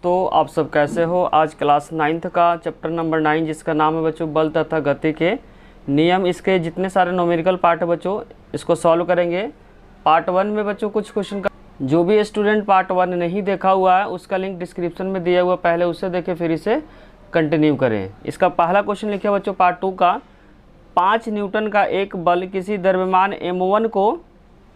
तो आप सब कैसे हो। आज क्लास 9th का चैप्टर नंबर 9 जिसका नाम है बच्चों बल तथा गति के नियम, इसके जितने सारे न्यूमेरिकल पार्ट है बच्चों इसको सॉल्व करेंगे। पार्ट 1 में बच्चों कुछ क्वेश्चन का जो भी स्टूडेंट पार्ट 1 नहीं देखा हुआ है उसका लिंक डिस्क्रिप्शन में दिया हुआ, पहले उसे देखें फिर इसे कंटिन्यू करें। इसका पहला क्वेश्चन लिखा है बच्चों पार्ट 2 का, 5 न्यूटन का एक बल किसी द्रव्यमान m1 को,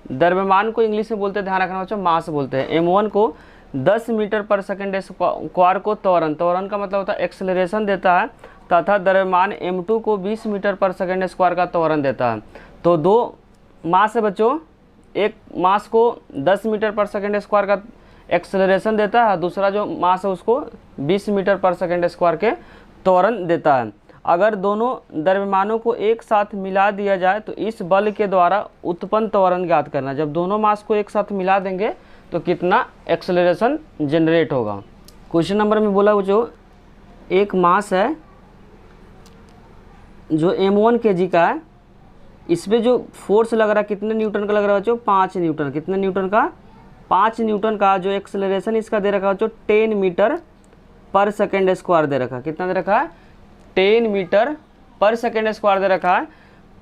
द्रव्यमान को इंग्लिश में बोलते हैं, ध्यान रखना बच्चों मास बोलते हैं, m1 को 10 मीटर पर सेकंड स्क्वायर को त्वरण का मतलब होता है एक्सेलरेशन देता है, तथा द्रव्यमान m2 को 20 मीटर पर सेकंड स्क्वायर का त्वरण देता है। तो दो मास है बच्चों, एक मास को 10 मीटर पर सेकंड स्क्वायर का एक्सेलरेशन देता है, दूसरा जो मास है उसको 20 मीटर पर सेकंड स्क्वायर के त्वरण देता है। अगर दोनों द्रव्यमानों को एक साथ मिला दिया जाए तो इस बल के द्वारा उत्पन्न त्वरण ज्ञात करना। जब दोनों मास को एक साथ मिला देंगे तो कितना एक्सेलरेशन जनरेट होगा। क्वेश्चन नंबर में बोला जो एक मास है जो m1 kg का है, इसमें जो फोर्स लग रहा है कितने न्यूटन का लग रहा है बच्चों, 5 न्यूटन। कितने न्यूटन का, 5 न्यूटन का। जो एक्सेलरेशन इसका दे रखा है बच्चों 10 मीटर पर सेकेंड स्क्वायर दे रखा है। कितना दे रखा है, 10 मीटर पर सेकेंड स्क्वायर दे रखा है।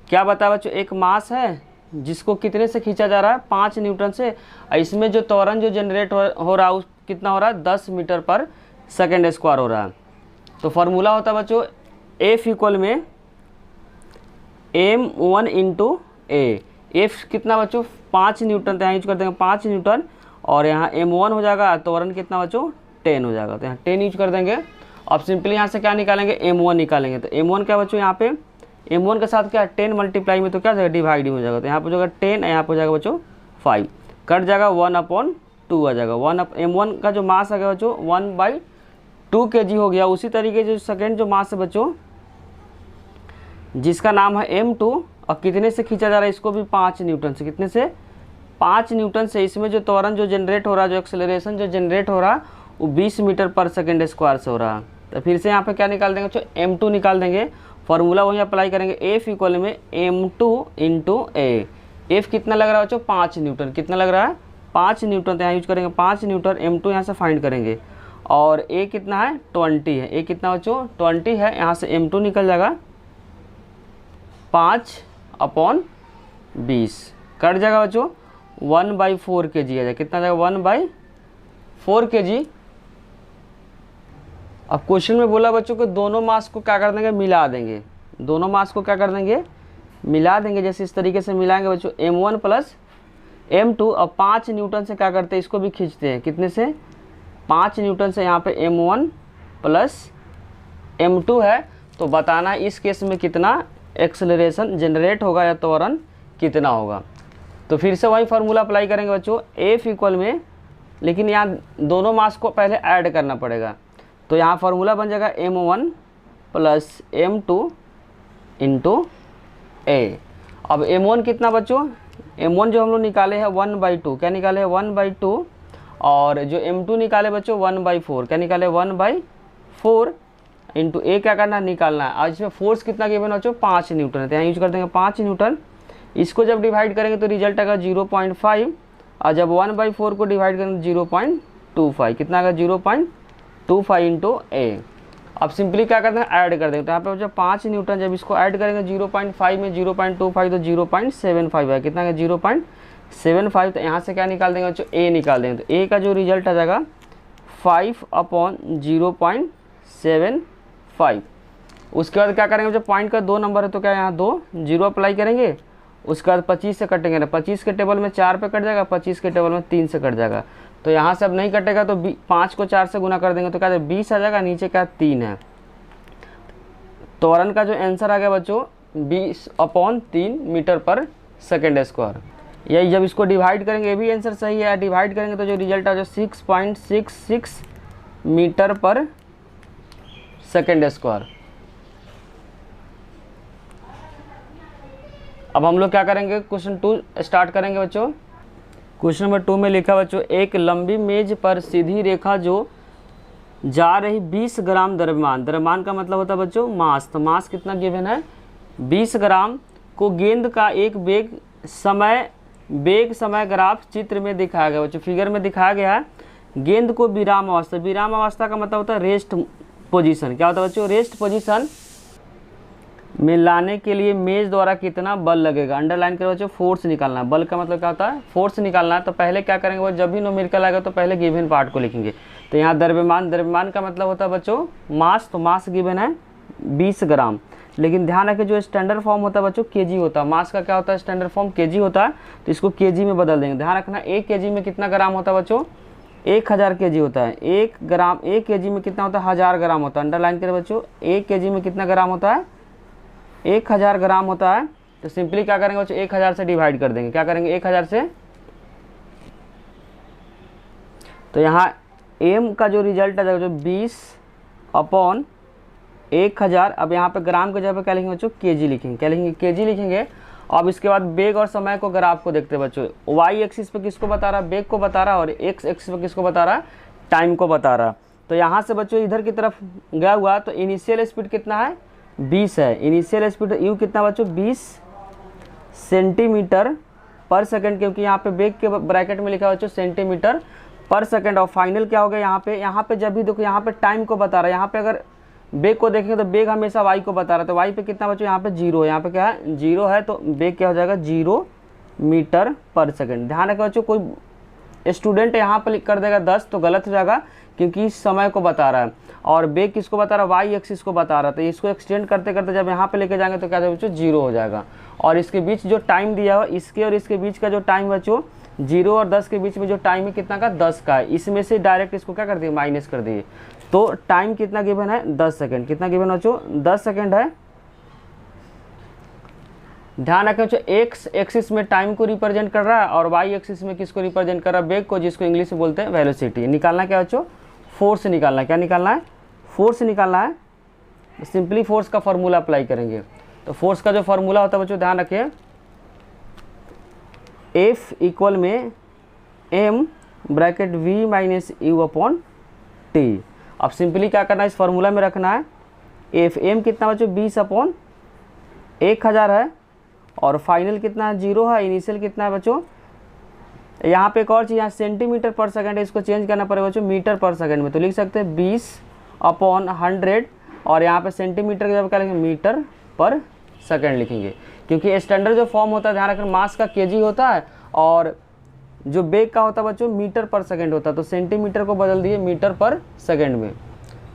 क्या बता बच्चों, एक मास है जिसको कितने से खींचा जा रहा है, 5 न्यूटन से। इसमें जो त्वरण जो जनरेट हो रहा है कितना हो रहा है, 10 मीटर पर सेकेंड स्क्वायर हो रहा है। तो फार्मूला होता है बच्चों F इक्वल में m1 इंटू ए। एफ कितना बच्चों 5 न्यूटन, तो यहाँ यूज कर देंगे 5 न्यूटन, और यहाँ m1 हो जाएगा, त्वरण कितना बच्चों 10 हो जाएगा, तो यहाँ 10 यूज कर देंगे। अब सिंपली यहाँ से क्या निकालेंगे, m1 निकालेंगे। तो m1 क्या बच्चों, यहाँ पे m1 के साथ क्या 10 मल्टीप्लाई में तो क्या जाएगा, डिवाइड हो जाएगा। तो यहाँ पर हो जाएगा 10, यहाँ पर हो जाएगा बच्चों 5, कट जाएगा 1/2 आ जाएगा। m1 का जो मास आ गया बच्चों 1/2 kg हो गया। उसी तरीके से सेकेंड जो मास है बच्चों जिसका नाम है m2, और कितने से खींचा जा रहा है, इसको भी 5 न्यूटन से। कितने से, 5 न्यूटन से। इसमें जो त्वरण जो जनरेट हो रहा है, जो एक्सेलरेशन जो जनरेट हो रहा है वो 20 मीटर पर सेकेंड स्क्वायर से हो रहा है। तो फिर से यहाँ पे क्या निकाल देंगे बच्चों, m2 निकाल देंगे। फार्मूला वहीं अप्लाई करेंगे, F इक्वल में m2 इंटू ए। F कितना लग रहा है बच्चों, 5 न्यूटन। कितना लग रहा है, 5 न्यूटन। तो यहाँ यूज करेंगे 5 न्यूटन, m2 यहाँ से फाइंड करेंगे। और ए कितना है, 20 है। ए कितना बच्चों 20 है, यहाँ से m2 निकल जाएगा 5/20, कट जाएगा बच्चों 1/4 kg आ जाएगा। कितना जाएगा, 1/4 kg। अब क्वेश्चन में बोला बच्चों कि दोनों मास को क्या कर देंगे, मिला देंगे। दोनों मास को क्या कर देंगे, मिला देंगे। जैसे इस तरीके से मिलाएंगे बच्चों m1 प्लस m2। अब 5 न्यूटन से क्या करते हैं, इसको भी खींचते हैं। कितने से, 5 न्यूटन से। यहाँ पे m1 प्लस m2 है, तो बताना इस केस में कितना एक्सेलरेशन जनरेट होगा या त्वरण कितना होगा। तो फिर से वही फार्मूला अप्लाई करेंगे बच्चों, F इक्वल में, लेकिन यहाँ दोनों मास को पहले ऐड करना पड़ेगा। तो यहाँ फार्मूला बन जाएगा m1 प्लस m2 इंटू ए। अब m1 कितना बच्चों, m1 जो हम लोग निकाले हैं 1/2, क्या निकाले हैं 1/2, और जो m2 निकाले बच्चों 1/4, क्या निकाले 1/4 इंटू ए। क्या करना है, निकालना है। आज इसमें फोर्स कितना गिवन बच्चों, 5 न्यूटन है। तो यहाँ यूज कर देंगे 5 न्यूटन। इसको जब डिवाइड करेंगे तो रिजल्ट आएगा 0.5, और जब 1/4 को डिवाइड करेंगे 0.25, कितना आएगा 0.25 इंटू ए। अब सिंपली क्या करते हैं, ऐड कर देंगे। तो यहाँ पे जब 5 न्यूटन, जब इसको ऐड करेंगे 0.5 में 0.25 तो 0.75 है। कितना है 0.75। तो यहाँ से क्या निकाल देंगे बच्चों, ए निकाल देंगे। तो ए का जो रिजल्ट आ जाएगा 5/0.75। उसके बाद क्या करेंगे जब पॉइंट का 2 नंबर है तो क्या यहाँ 2 0 अप्लाई करेंगे। उसके बाद 25 से कटेंगे ना, 25 के टेबल में 4 पे कट जाएगा, 25 के टेबल में 3 से कट जाएगा। तो यहाँ से अब नहीं कटेगा तो 5 को 4 से गुना कर देंगे तो क्या 20 आ जाएगा, नीचे क्या 3 है। त्वरण का जो आंसर आ गया बच्चों 20/3 मीटर पर सेकेंड स्क्वायर। यही जब इसको डिवाइड करेंगे, ये भी आंसर सही है। डिवाइड करेंगे तो जो रिजल्ट आ जाए 6.66 मीटर पर सेकेंड स्क्वायर। अब हम लोग क्या करेंगे, क्वेश्चन 2 स्टार्ट करेंगे बच्चों। क्वेश्चन नंबर 2 में लिखा बच्चों, एक लंबी मेज पर सीधी रेखा जो जा रही 20 ग्राम द्रव्यमान, द्रव्यमान का मतलब होता है बच्चों मास, तो मास कितना गिवन है 20 ग्राम को गेंद का एक वेग समय ग्राफ चित्र में दिखाया गया बच्चों, फिगर में दिखाया गया है। गेंद को विराम अवस्था का मतलब होता है रेस्ट पोजीशन। क्या होता है बच्चों? रेस्ट पोजीशन में लाने के लिए मेज द्वारा कितना बल लगेगा। अंडरलाइन करो बच्चों, फोर्स निकालना है। बल का मतलब क्या होता है? फोर्स निकालना है। तो पहले क्या करेंगे वो, जब भी न्यूमेरिकल आएगा तो पहले गिवन पार्ट को लिखेंगे। तो यहाँ द्रव्यमान का मतलब होता है बच्चों मास। तो मास गिवन है 20 ग्राम, लेकिन ध्यान रखें जो स्टैंडर्ड फॉर्म होता है बच्चों केजी होता है। मास का क्या होता है? स्टैंडर्ड फॉर्म केजी होता है, तो इसको केजी में बदल देंगे। ध्यान रखना 1 केजी में कितना ग्राम होता है बच्चों? 1000 केजी होता है। 1 केजी में कितना होता है? 1000 ग्राम होता है। अंडरलाइन करें बच्चों, 1 केजी में कितना ग्राम होता है? 1000 ग्राम होता है। तो सिंपली क्या करेंगे बच्चों? 1000 से डिवाइड कर देंगे। क्या करेंगे? 1000 से। तो यहाँ एम का जो रिजल्ट है जो 20/1000। अब यहाँ पे ग्राम के जगह पे क्या लिखेंगे बच्चों? केजी लिखेंगे। क्या लिखेंगे? केजी लिखेंगे। अब इसके बाद वेग और समय को ग्राफ को देखते हैं बच्चों। वाई एक्सिस पे किसको बता रहा है? वेग को बता रहा है। और एक्स एक्सिस पे किसको बता रहा है? टाइम को बता रहा है। तो यहाँ से बच्चों इधर की तरफ गया हुआ, तो इनिशियल स्पीड कितना है? 20 है। इनिशियल स्पीड यू कितना बच्चों? 20 सेंटीमीटर पर सेकंड, क्योंकि यहाँ पे वेग के ब्रैकेट में लिखा है बच्चों सेंटीमीटर पर सेकंड। और फाइनल क्या हो गया यहाँ पे जब भी देखो यहाँ पे टाइम को बता रहा है। यहाँ पे अगर बेग को देखेंगे तो बेग हमेशा वाई को बता रहा है। तो वाई पे कितना बच्चों? यहाँ पे 0 है। यहाँ पे क्या है? 0 है। तो बेग क्या हो जाएगा? 0 मीटर पर सेकंड। ध्यान रखें बच्चों, कोई स्टूडेंट यहाँ पे कर देगा 10 तो गलत हो जाएगा, क्योंकि समय को बता रहा है और बेग किसको बता रहा है? वाई एक्सिस को बता रहा है। तो इसको एक्सटेंड करते करते जब यहाँ पे लेके जाएंगे तो क्या बच्चों? 0 हो जाएगा। और इसके बीच जो टाइम दिया हो, इसके और इसके बीच का जो टाइम बच्चों 0 और 10 के बीच में जो टाइम है कितना का? 10 का है। इसमें से डायरेक्ट इसको क्या कर दिए? माइनस कर दिए। तो टाइम कितना गिवन है? 10 सेकंड। कितना गिवन बच्चों? 10 सेकंड है। ध्यान रखें बच्चों, एक्स एक्सिस में टाइम को रिप्रेजेंट कर रहा है और वाई एक्सिस में किसको रिप्रेजेंट कर रहा है? वेग को, जिसको इंग्लिश में बोलते हैं वेलोसिटी। निकालना क्या बच्चों? फोर्स निकालना है। क्या निकालना है? फोर्स निकालना है। सिंपली फोर्स का फॉर्मूला अप्लाई करेंगे। तो फोर्स का जो फॉर्मूला होता है बच्चों ध्यान रखिए, F इक्वल में m bracket v minus you upon T. अब सिंपली क्या करना है? इस फॉर्मूला में रखना है एफ एम कितना बच्चों? 20/1000 है। और फाइनल कितना है? 0 है। इनिशियल कितना है बच्चों? यहाँ पे एक और चीज़, यहाँ सेंटीमीटर पर सेकंड है, इसको चेंज करना पड़ेगा बच्चों मीटर पर सेकंड में। तो लिख सकते हैं 20/100 और यहाँ पे सेंटीमीटर के जब क्या लिखेंगे? मीटर पर सेकंड लिखेंगे, क्योंकि स्टैंडर्ड जो फॉर्म होता है ध्यान रखना मास का केजी होता है और जो बेग का होता है बच्चों मीटर पर सेकंड होता है। तो सेंटीमीटर को बदल दिए मीटर पर सेकंड में।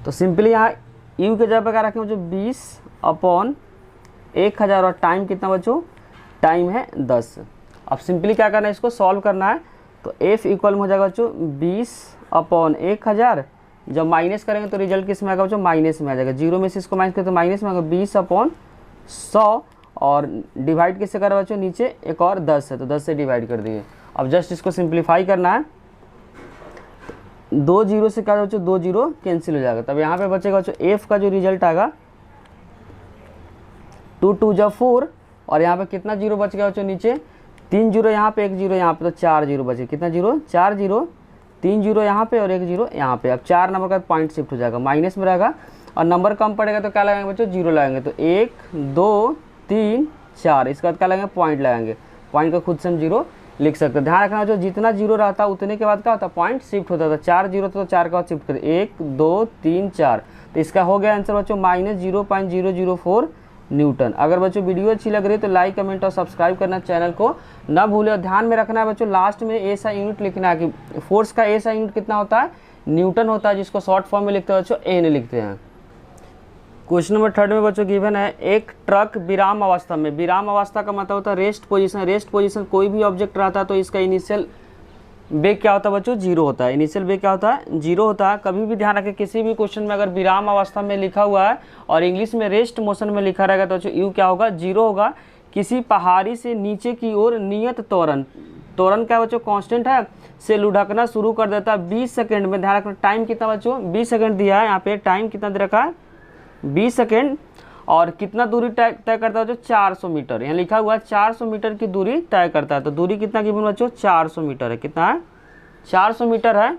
तो सिंपली यहाँ यू के जगह पर क्या रखें बच्चों? 20/1000 और टाइम कितना बच्चों? टाइम है 10। अब सिंपली क्या करना है? इसको सॉल्व करना है। तो एफ इक्वल में हो जाएगा बच्चों 20/1000। जब माइनस करेंगे तो रिजल्ट किस में आएगा बच्चों? माइनस में आ जाएगा। 0 में से इसको माइनस करें तो माइनस में आएगा 20/100 और डिवाइड किससे करें बच्चों? नीचे एक और 10 है तो 10 से डिवाइड कर दिए। अब जस्ट इसको सिंप्लीफाई करना है। 2 0 से क्या बच्चों? 2 0 कैंसिल हो जाएगा। तब यहाँ पे बचेगा बच्चों एफ का जो रिजल्ट आएगा 2 2 जा 4 और यहाँ पे कितना 0 बच गया बच्चों? नीचे 3 0 यहाँ पे, 1 0 यहाँ पे, तो 4 0 बचे। कितना 0? 4 0, 3 0 यहाँ पे और 1 0 यहाँ पे। अब 4 नंबर का पॉइंट शिफ्ट हो जाएगा, माइनस में रहेगा और नंबर कम पड़ेगा तो क्या लगाएंगे बच्चों? 0 लगाएंगे। तो 1 2 3 4, इसके बाद क्या लगाएंगे? पॉइंट लगाएंगे। पॉइंट का खुद से हम 0 लिख सकते हैं। ध्यान रखना जो जितना 0 रहता उतने के बाद क्या होता? पॉइंट शिफ्ट होता था। 4 0 तो 4 का शिफ्ट कर 1 2 3 4, तो इसका हो गया आंसर बच्चों -0.004 न्यूटन। अगर बच्चों वीडियो अच्छी लग रही है तो लाइक कमेंट और सब्सक्राइब करना चैनल को ना भूलें। और ध्यान में रखना है बच्चों लास्ट में ऐसा यूनिट लिखना है कि फोर्स का ऐसा यूनिट कितना होता है? न्यूटन होता है, जिसको शॉर्ट फॉर्म में लिखते हैं बच्चों एन लिखते हैं। क्वेश्चन नंबर 3 में बच्चों गिवन है एक ट्रक विराम अवस्था में। विराम अवस्था का मतलब होता है रेस्ट पोजीशन। रेस्ट पोजीशन कोई भी ऑब्जेक्ट रहता है तो इसका इनिशियल वेग क्या होता है बच्चों? 0 होता है। इनिशियल वेग क्या होता है? 0 होता है। कभी भी ध्यान रखें किसी भी क्वेश्चन में अगर विराम अवस्था में लिखा हुआ है और इंग्लिश में रेस्ट मोशन में लिखा रहेगा तो बच्चों यू क्या होगा? 0 होगा। किसी पहाड़ी से नीचे की ओर नियत त्वरण, त्वरण क्या बच्चों? कांस्टेंट है, से लुढ़कना शुरू कर देता है 20 सेकंड में। ध्यान रखना टाइम कितना बच्चों? 20 सेकंड दिया है। यहाँ पे टाइम कितना दे रखा है? 20 सेकंड। और कितना दूरी तय करता है बच्चों? 400 मीटर। यहाँ लिखा हुआ है 400 मीटर की दूरी तय करता है। तो दूरी कितना गिवन बच्चों? 400 मीटर है। कितना है? 400 मीटर है।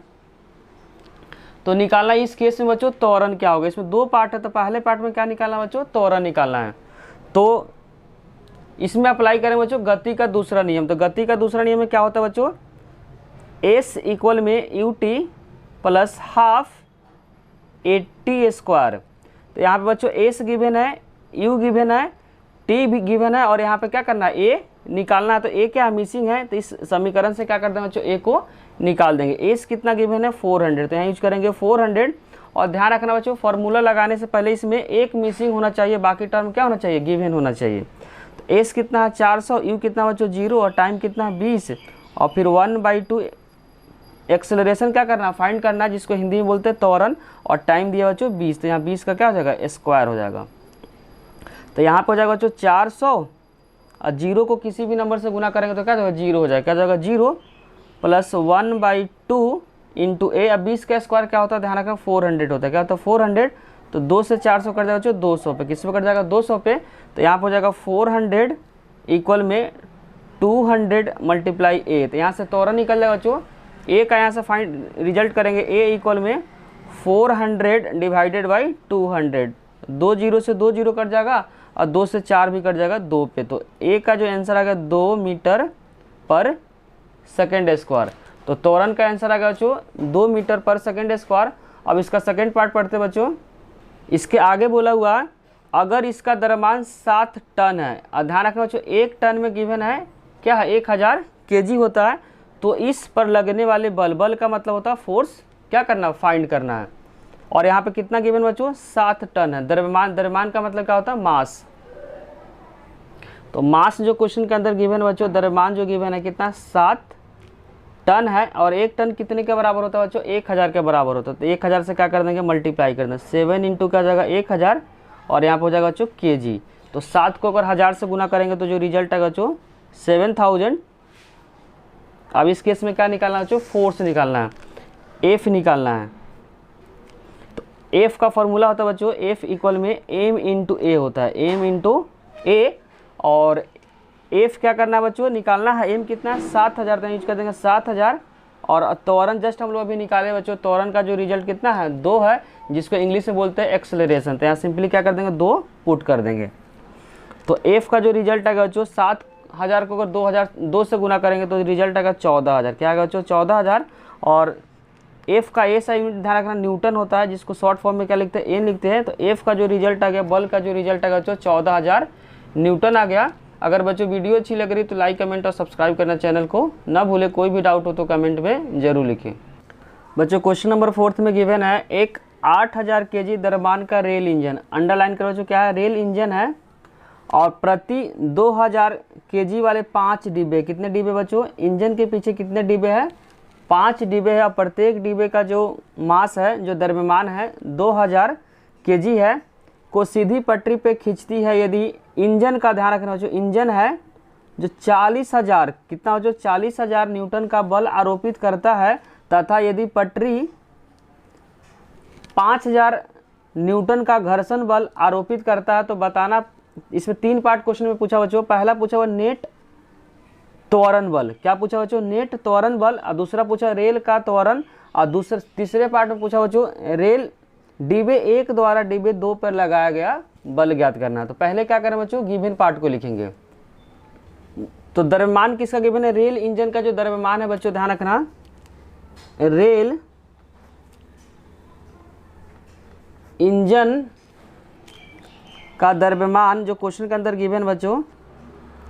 तो निकालना इस केस में बच्चों त्वरण क्या होगा? इसमें 2 पार्ट है तो पहले पार्ट में क्या निकालना बच्चों? त्वरण निकालना है। तो इसमें अप्लाई करें बच्चों गति का दूसरा नियम। तो गति का दूसरा नियम में क्या होता है बच्चों? एस इक्वल में U T plus half 80 square. तो यहाँ पे बच्चों एस गिवन है, यू गिवन है, टी भी गिवन है और यहाँ पे क्या करना है, ए निकालना है। तो ए क्या मिसिंग है, तो इस समीकरण से क्या कर देंगे बच्चों, ए को निकाल देंगे। एस कितना गिवन है 400, तो यहाँ यूज करेंगे 400। और ध्यान रखना बच्चों फॉर्मूला लगाने से पहले इसमें एक मिसिंग होना चाहिए, बाकी टर्म क्या होना चाहिए, गिवन होना चाहिए। तो एस कितना है 400, यू कितना बच्चों 0 और टाइम कितना है 20 और फिर 1/2 एक्सेलरेशन क्या करना, फाइंड करना, जिसको हिंदी में बोलते हैं त्वरण, और टाइम दिया बच्चों 20। तो यहाँ 20 का क्या हो जाएगा, स्क्वायर हो जाएगा। तो यहाँ पे हो जाएगा बच्चों 400 और 0 को किसी भी नंबर से गुना करेंगे तो क्या जाएगा, 0 हो जाएगा। क्या जाएगा 0 प्लस 1/2 इंटू ए। अब 20 का स्क्वायर क्या होता है, ध्यान रखना 400 होता है। क्या होता है 400, तो 2 से 400 कट जाएगा बच्चों 200 पे, किस पे कट जाएगा 200 पे। तो यहाँ पर हो जाएगा 400 इक्वल में 200 मल्टीप्लाई ए। तो यहाँ से त्वरण निकल जाएगा बच्चों, ए का यहाँ से फाइंड रिजल्ट करेंगे, ए इक्वल में 400 डिवाइडेड बाई 200। 2 0 से 2 0 कट जाएगा और 2 से 4 भी कट जाएगा 2 पे। तो ए का जो आंसर आ गया 2 मीटर पर सेकेंड स्क्वायर। तो त्वरण का आंसर आ गया बच्चों 2 मीटर पर सेकेंड स्क्वायर। अब इसका सेकेंड पार्ट पढ़ते बच्चों। इसके आगे बोला हुआ अगर इसका द्रव्यमान 7 टन है, और ध्यान रखना बच्चों 1 टन में गिवन है क्या है 1000 kg होता है। तो इस पर लगने वाले बल का मतलब होता है फोर्स, क्या करना, फाइंड करना है। और यहाँ पे कितना गिवन बच्चों 7 टन है। द्रव्यमान का मतलब क्या होता है, मास। तो मास जो क्वेश्चन के अंदर गिवन बच्चों, द्रव्यमान जो गिवन है कितना 7 टन है। और 1 टन कितने के बराबर होता है बच्चों, 1000 के बराबर होता है। तो 1000 से क्या कर देंगे, मल्टीप्लाई कर देंगे। 7 इंटू क्या जाएगा 1000 और यहाँ पर हो जाएगा बच्चों kg। तो 7 को अगर 1000 से गुना करेंगे तो जो रिजल्ट आएगा बच्चों 7000। अब इस केस में क्या निकालना है बच्चों, फोर्स निकालना है, एफ निकालना है। तो एफ का फॉर्मूला होता है बच्चों, एफ इक्वल में एम इंटू ए होता है, एम इंटू ए। और एफ क्या करना है बच्चों, निकालना है। एम कितना है 7000, तो यूज कर देंगे 7000। और त्वरण जस्ट हम लोग अभी निकाले बच्चों, त्वरण का जो रिजल्ट कितना है 2 है, जिसको इंग्लिश में बोलते हैं एक्सेलरेशन। तो यहाँ सिंपली क्या कर देंगे 2 पुट कर देंगे। तो एफ का जो रिजल्ट आएगा बच्चों 7000 को अगर 2 से गुना करेंगे तो रिजल्ट आएगा 14000। क्या आएगा बच्चों 14000। और एफ का ए सा यूनिट ध्यान रखना न्यूटन होता है, जिसको शॉर्ट फॉर्म में क्या लिखते हैं, एन लिखते हैं। तो एफ का जो रिजल्ट आ गया, बल का जो रिजल्ट आ गया बच्चों 14000 न्यूटन आ गया। अगर बच्चों वीडियो अच्छी लग रही तो लाइक कमेंट और सब्सक्राइब करना चैनल को ना भूले। कोई भी डाउट हो तो कमेंट में जरूर लिखें। बच्चों क्वेश्चन नंबर 4 में गिवन है एक 8000 kg द्रव्यमान का रेल इंजन, अंडरलाइन करो बच्चों क्या है, रेल इंजन है। और प्रति 2000 kg वाले 5 डिब्बे, कितने डिब्बे बच्चों, इंजन के पीछे कितने डिब्बे हैं 5 डिब्बे है। और प्रत्येक डिब्बे का जो मास है, जो द्रव्यमान है 2000 kg है, को सीधी पटरी पे खींचती है। यदि इंजन का ध्यान रखना बच्चों, इंजन है जो 40000 कितना बच्चों 40000 न्यूटन का बल आरोपित करता है, तथा यदि पटरी 5000 न्यूटन का घर्षण बल आरोपित करता है तो बताना। इसमें 3 पार्ट क्वेश्चन में पूछा बच्चों। पहला पूछा हुआ नेट त्वरण बल, क्या पूछा बच्चों, नेट त्वरण बल। और दूसरा पूछा रेल का त्वरण। और तीसरे पार्ट में पूछा बच्चों रेल डिब्बे 1 द्वारा डिब्बे 2 पर लगाया गया बल ज्ञात करना। तो पहले क्या करें बच्चों, गिवन पार्ट को लिखेंगे। तो द्रव्यमान किसका गिवन है, रेल इंजन का जो द्रव्यमान है बच्चों ध्यान रखना, रेल इंजन का द्रव्यमान जो क्वेश्चन के अंदर गिवन बच्चों,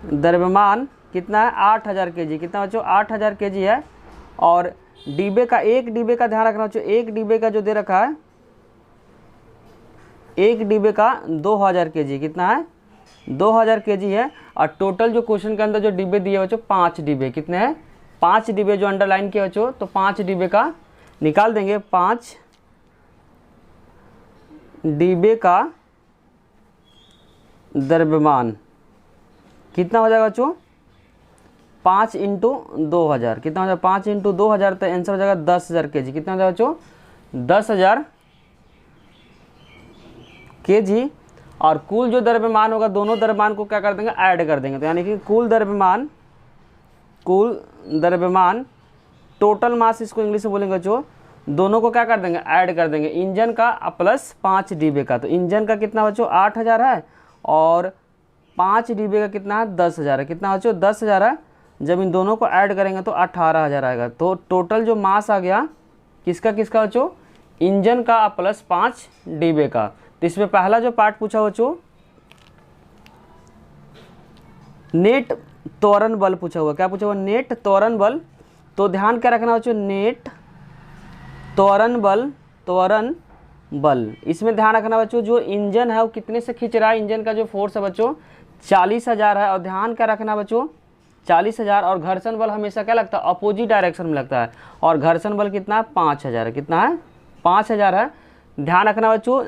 द्रव्यमान कितना है 8000 kg, कितना बच्चों 8000 kg है। और डिब्बे का, एक डिब्बे का ध्यान रखना बच्चों, एक डिब्बे का जो दे रखा है, एक डिब्बे का 2000 kg, कितना है 2000 kg है। और टोटल जो क्वेश्चन के अंदर जो डिब्बे दिए बच्चों 5 डिब्बे, कितने हैं 5 डिब्बे जो अंडरलाइन किए बच्चों। तो 5 डिब्बे का निकाल देंगे, 5 डिब्बे का द्रव्यमान कितना हो जाएगा बच्चों, 5 इंटू 2000, कितना हो जाएगा 5 इंटू 2000, तो आंसर हो जाएगा 10000 kg। कितना हो जाएगा बच्चों 10000 kg। और कुल जो द्रव्यमान होगा, दोनों द्रव्यमान को क्या कर देंगे, ऐड कर देंगे। तो यानी कि कुल द्रव्यमान टोटल मास, इसको इंग्लिश में बोलेंगे बच्चों, दोनों को क्या कर देंगे, ऐड कर देंगे। इंजन का प्लस 5 डिब्बे का। तो इंजन का कितना बच्चों 8000 है और 5 डिब्बे का कितना है 10000 है। कितना बच्चों 10000 है। जब इन दोनों को ऐड करेंगे तो 18000 आएगा। तो टोटल जो मास आ गया किसका किसका बच्चों, इंजन का प्लस 5 डिबे का। तो इसमें पहला जो पार्ट पूछा बच्चों नेट त्वरण बल पूछा हुआ, क्या पूछा हुआ, नेट त्वरण बल। तो ध्यान क्या रखना बच्चों, नेट त्वरण बल, इसमें ध्यान रखना बच्चों जो इंजन है वो कितने से खींच रहा है, इंजन का जो फोर्स है बच्चों 40,000 है। और ध्यान क्या रखना बच्चों 40,000, और घर्षण बल हमेशा क्या लगता है, अपोजिट डायरेक्शन में लगता है, और घर्षण बल कितना है 5,000 है, कितना है 5,000 है। ध्यान रखना बच्चों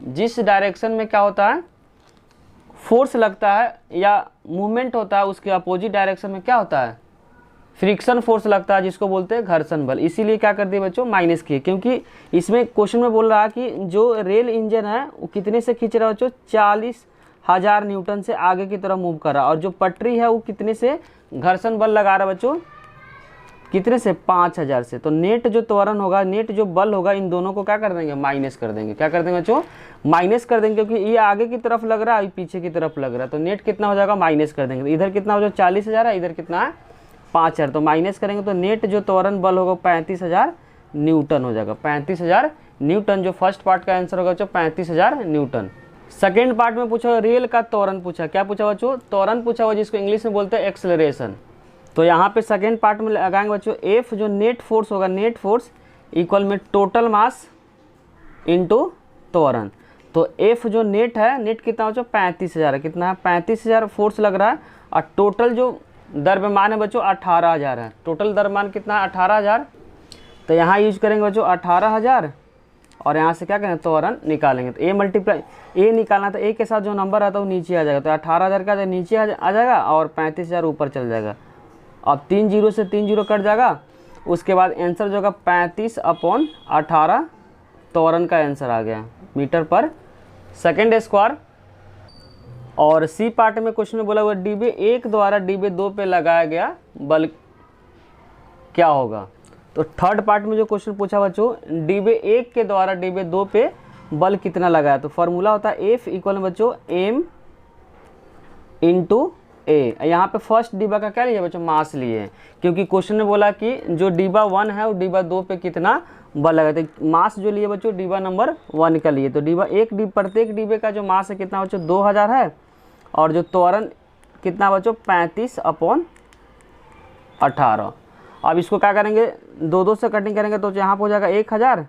जिस डायरेक्शन में क्या होता है फोर्स लगता है या मूवमेंट होता है उसके अपोजिट डायरेक्शन में क्या होता है, फ्रिक्शन फोर्स लगता है, जिसको बोलते हैं घर्षण बल। इसीलिए क्या कर दिए बच्चों माइनस किए, क्योंकि इसमें क्वेश्चन में बोल रहा है कि जो रेल इंजन है वो कितने से खींच रहा है बच्चों, 40,000 न्यूटन से आगे की तरफ मूव कर रहा है, और जो पटरी है वो कितने से घर्षण बल लगा रहा है बच्चों, कितने से 5,000 से। तो नेट जो त्वरण होगा, नेट जो बल होगा, इन दोनों को क्या कर देंगे, माइनस कर देंगे। क्या कर देंगे बच्चों, माइनस कर देंगे, क्योंकि ये आगे की तरफ लग रहा है, पीछे की तरफ लग रहा है। तो नेट कितना हो जाएगा, माइनस कर देंगे। तो इधर कितना हो जाएगा 40,000 है, इधर कितना है 5,000, तो माइनस करेंगे तो नेट जो त्वरण बल होगा 35,000 न्यूटन हो जाएगा। 35,000 न्यूटन जो फर्स्ट पार्ट का आंसर होगा बच्चों 35,000 न्यूटन। सेकेंड पार्ट में पूछा रेल का त्वरण पूछा, क्या पूछा बच्चों, त्वरण पूछा हुआ, जिसको इंग्लिश में बोलते हैं एक्सेलरेशन। तो यहाँ पे सेकेंड पार्ट में लगाएंगे बच्चों एफ जो नेट फोर्स होगा, नेट फोर्स इक्वल में टोटल मास इनटू त्वरण। तो एफ जो नेट है, नेट कितना बच्चों 35,000 है, कितना है 35,000 फोर्स लग रहा है, और टोटल जो द्रव्यमान है बच्चों 18,000 है। टोटल द्रव्यमान कितना है 18,000। तो यहाँ यूज करेंगे बच्चों 18,000, और यहाँ से क्या करेंगे त्वरण निकालेंगे। तो ए मल्टीप्लाई ए निकालना, तो ए के साथ जो नंबर आता है वो नीचे आ जाएगा। तो 18,000 का नीचे आ जाएगा और 35,000 ऊपर चल जाएगा। अब 3 जीरो से 3 जीरो कट जाएगा, उसके बाद आंसर जो होगा 35/18 त्वरण का आंसर आ गया मीटर पर सेकेंड स्क्वायर। और सी पार्ट में क्वेश्चन में बोला हुआ डिब्बे 1 द्वारा डिब्बे 2 पे लगाया गया बल क्या होगा। तो थर्ड पार्ट में जो क्वेश्चन पूछा बच्चों डिब्बे 1 के द्वारा डिब्बे 2 पे बल कितना लगाया, तो फॉर्मूला होता है एफ इक्वल बच्चों एम इंटू ए। यहाँ पे फर्स्ट डिब्बा का क्या लिए बच्चों, मास लिए, क्योंकि क्वेश्चन ने बोला कि जो डिब्बा 1 है वो डिब्बा 2 पे कितना बल लगा। तो मास जो लिए बच्चों डिब्बा नंबर 1 का लिए, तो डिब्बा प्रत्येक डिब्बे का जो मास है कितना बच्चों 2,000 है, और जो त्वरण कितना बच्चों 35/18। अब इसको क्या करेंगे, 2 से कटिंग करेंगे तो यहाँ पर हो जाएगा 1,000,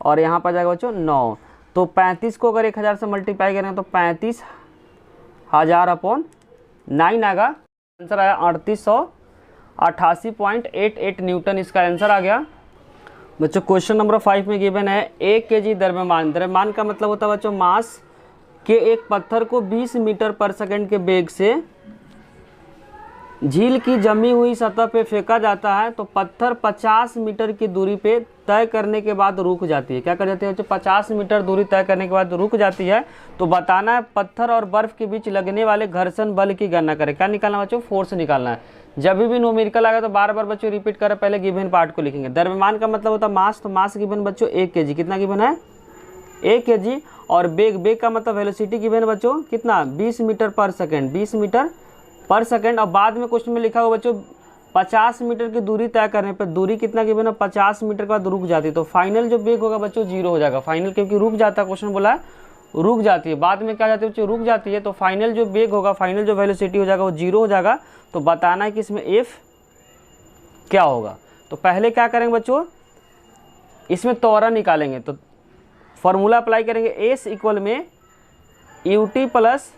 और यहाँ पर जाएगा बच्चों 9। तो 35 को अगर 1,000 से मल्टीप्लाई करेंगे तो 35,000/9 आएगा। आंसर आया 3888.88 न्यूटन, इसका आंसर आ गया बच्चों। क्वेश्चन नंबर 5 में गिवन है 1 kg द्रव्यमान। द्रव्यमान का मतलब होता है बच्चों मास के एक पत्थर को 20 मीटर पर सेकंड के वेग से झील की जमी हुई सतह पे फेंका जाता है, तो पत्थर 50 मीटर की दूरी पे तय करने के बाद रुक जाती है। क्या कर जाती है बच्चों, 50 मीटर दूरी तय करने के बाद रुक जाती है। तो बताना है पत्थर और बर्फ के बीच लगने वाले घर्षण बल की गणना करें। क्या निकालना बच्चों, फोर्स निकालना है। जब भी न्यूमेरिकल आएगा तो बार बार बच्चों रिपीट करें, पहले गिवन पार्ट को लिखेंगे। द्रव्यमान का मतलब होता है मास, तो मास गिवन बच्चों 1 kg, कितना गिवन है 1 kg। और बेग का मतलब वेलोसिटी गिवन बच्चों कितना 20 मीटर पर सेकेंड, 20 मीटर पर सेकेंड। और बाद में क्वेश्चन में लिखा हुआ बच्चों 50 मीटर की दूरी तय करने पर दूरी कितना गिवन है 50 मीटर के बाद रुक जाती है। तो फाइनल जो वेग होगा बच्चों 0 हो जाएगा। फाइनल क्योंकि रुक जाता है, क्वेश्चन बोला है रुक जाती है, बाद में क्या जाती है बच्चों रुक जाती है। तो फाइनल जो वेग होगा, फाइनल जो वेलोसिटी हो जाएगा वो 0 हो जाएगा। तो बताना है कि इसमें एफ क्या होगा। तो पहले क्या करेंगे बच्चों, इसमें त्वरण निकालेंगे। तो फॉर्मूला अप्लाई करेंगे, एस इक्वल में ut plus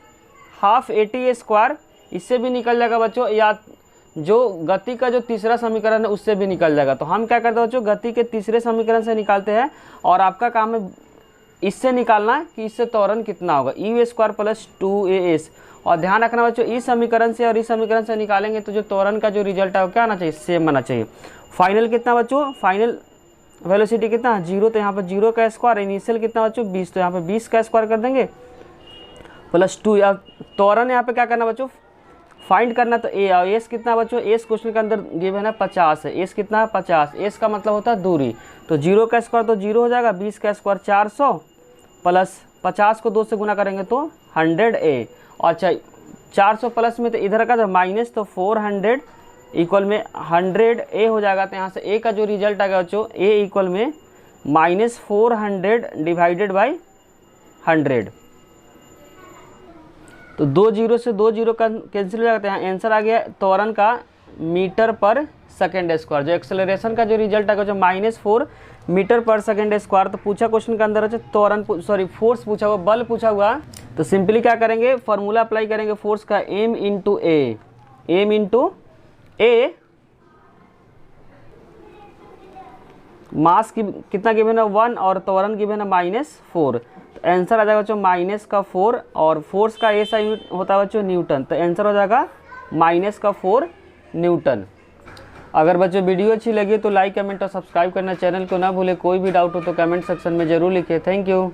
half AT square, इससे भी निकल जाएगा बच्चों, या जो गति का जो तीसरा समीकरण है उससे भी निकल जाएगा। तो हम क्या करते हैं बच्चों, गति के तीसरे समीकरण से निकालते हैं, और आपका काम है इससे निकालना कि इससे त्वरण कितना होगा, u स्क्वायर प्लस 2as। और ध्यान रखना बच्चों इस समीकरण से और इस समीकरण से निकालेंगे तो जो त्वरण का जो रिजल्ट है वो क्या आना चाहिए, सेम आना चाहिए। फाइनल कितना बच्चों, फाइनल वेलोसिटी कितना 0, तो यहाँ पर 0 का स्क्वायर, इनिशियल कितना बच्चों 20, तो यहाँ पर 20 का स्क्वायर कर देंगे प्लस 2। या त्वरण यहाँ पे क्या करना बच्चों, फाइंड करना। तो ए और एस कितना बच्चों, एस क्वेश्चन के अंदर गिवन है 50 है, एस कितना है 50, एस का मतलब होता है दूरी। तो 0 का स्क्वायर तो 0 हो जाएगा, 20 का स्क्वायर 400 प्लस 50 को 2 से गुना करेंगे तो 100A। और 400 प्लस में तो इधर का जो माइनस, तो 400 इक्वल में 100 ए हो जाएगा। तो यहाँ से ए का जो रिजल्ट आएगा बच्चों, ए इक्वल में -400 डिवाइडेड बाई 100। तो 2 जीरो से 2 जीरो कैंसिल हो जाता है। आंसर आ गया त्वरण का मीटर पर सेकेंड स्क्वायर। जो एक्सेलरेशन का जो रिजल्ट आएगा जो -4 मीटर पर सेकेंड स्क्वायर। तो पूछा क्वेश्चन के अंदर है त्वरण, सॉरी फोर्स पूछा हुआ, बल पूछा हुआ। तो सिंपली क्या करेंगे, फॉर्मूला अप्लाई करेंगे फोर्स का, एम इंटू ए, मास की कितना गिवन है 1 और त्वरण गिवन है -4। तो आंसर आ जाएगा बच्चों -4 और फोर्स का ऐसा यूनिट होता है बच्चों न्यूटन। तो आंसर हो जाएगा -4 न्यूटन। अगर बच्चों वीडियो अच्छी लगी तो लाइक कमेंट और सब्सक्राइब करना चैनल को ना भूले। कोई भी डाउट हो तो कमेंट सेक्शन में जरूर लिखें। Thank you.